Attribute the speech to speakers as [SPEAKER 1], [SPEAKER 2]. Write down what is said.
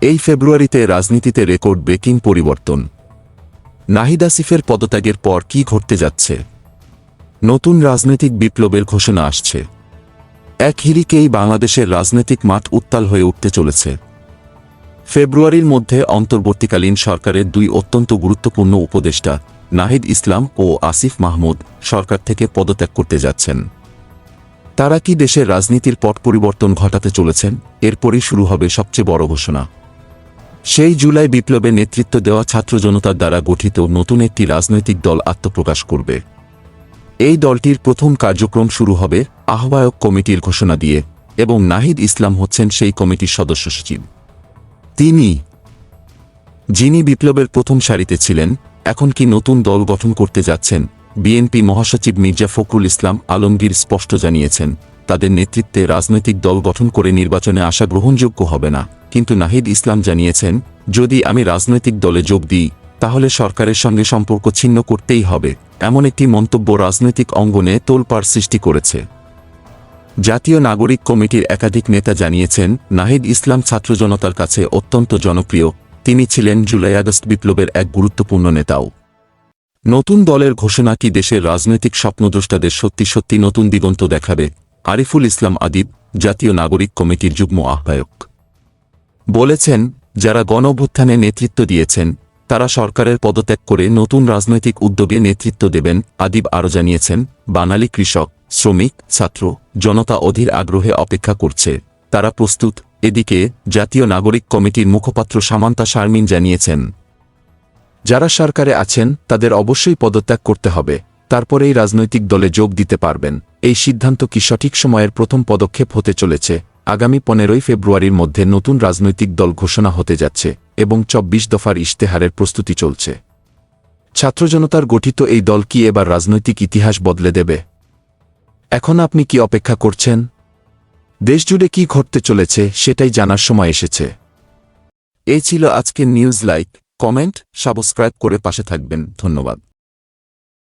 [SPEAKER 1] এই ফেব্রুয়ারিতে রাজনীতিতে রেকর্ড ব্রেকিং পরিবর্তন। নাহিদ আসিফের পদত্যাগের পর কি ঘটতে যাচ্ছে? নতুন রাজনৈতিক বিপ্লবের ঘোষণা আসছে। এক হিরিকেই বাংলাদেশের রাজনৈতিক মাঠ উত্তাল হয়ে উঠতে চলেছে। ফেব্রুয়ারির মধ্যে অন্তর্বর্তীকালীন সরকারের দুই অত্যন্ত গুরুত্বপূর্ণ উপদেষ্টা নাহিদ ইসলাম ও আসিফ মাহমুদ সরকার থেকে পদত্যাগ করতে যাচ্ছেন। তারা কি দেশের রাজনীতির পট পরিবর্তন ঘটাতে চলেছেন? এরপরই শুরু হবে সবচেয়ে বড় ঘোষণা। সেই জুলাই বিপ্লবে নেতৃত্ব দেওয়া ছাত্র জনতার দ্বারা গঠিত নতুন একটি রাজনৈতিক দল আত্মপ্রকাশ করবে। এই দলটির প্রথম কার্যক্রম শুরু হবে আহ্বায়ক কমিটির ঘোষণা দিয়ে, এবং নাহিদ ইসলাম হচ্ছেন সেই কমিটির সদস্য সচিব। যিনি বিপ্লবের প্রথম সারিতে ছিলেন, এখন কি নতুন দল গঠন করতে যাচ্ছেন? বিএনপি মহাসচিব মির্জা ফখরুল ইসলাম আলমগীর স্পষ্ট জানিয়েছেন, তাদের নেতৃত্বে রাজনৈতিক দল গঠন করে নির্বাচনে আসা গ্রহণযোগ্য হবে না। কিন্তু নাহিদ ইসলাম জানিয়েছেন, যদি আমি রাজনৈতিক দলে যোগ দিই তাহলে সরকারের সঙ্গে সম্পর্ক ছিন্ন করতেই হবে। এমন একটি মন্তব্য রাজনৈতিক অঙ্গনে তোলপাড় সৃষ্টি করেছে। জাতীয় নাগরিক কমিটির একাধিক নেতা জানিয়েছেন, নাহিদ ইসলাম ছাত্র জনতার কাছে অত্যন্ত জনপ্রিয়। তিনি ছিলেন জুলাই আগস্ট বিপ্লবের এক গুরুত্বপূর্ণ নেতাও। নতুন দলের ঘোষণা কি দেশের রাজনৈতিক স্বপ্নদ্রষ্টাদের সত্যি সত্যি নতুন দিগন্ত দেখাবে? আরিফুল ইসলাম আদিব, জাতীয় নাগরিক কমিটির যুগ্ম আহ্বায়ক, বলেছেন, যারা গণঅভ্যুত্থানে নেতৃত্ব দিয়েছেন তারা সরকারের পদত্যাগ করে নতুন রাজনৈতিক উদ্যোগে নেতৃত্ব দেবেন। আদিব আরও জানিয়েছেন, বাঙালি কৃষক, শ্রমিক, ছাত্র জনতা অধীর আগ্রহে অপেক্ষা করছে, তারা প্রস্তুত। এদিকে জাতীয় নাগরিক কমিটির মুখপাত্র সামান্তা শারমিন জানিয়েছেন, যারা সরকারে আছেন তাদের অবশ্যই পদত্যাগ করতে হবে, তারপরেই রাজনৈতিক দলে যোগ দিতে পারবেন। এই সিদ্ধান্ত কি সঠিক সময়ের প্রথম পদক্ষেপ হতে চলেছে? আগামী 15 ফেব্রুয়ারির মধ্যে নতুন রাজনৈতিক দল ঘোষণা হতে যাচ্ছে এবং 24 দফার ইশতেহারের প্রস্তুতি চলছে। ছাত্র জনতার গঠিত এই দল কি এবার রাজনৈতিক ইতিহাস বদলে দেবে? এখন আপনি কি অপেক্ষা করছেন? দেশজুড়ে কি ঘটতে চলেছে সেটাই জানার সময় এসেছে। এই ছিল আজকের নিউজ। লাইক, কমেন্ট, সাবস্ক্রাইব করে পাশে থাকবেন। ধন্যবাদ।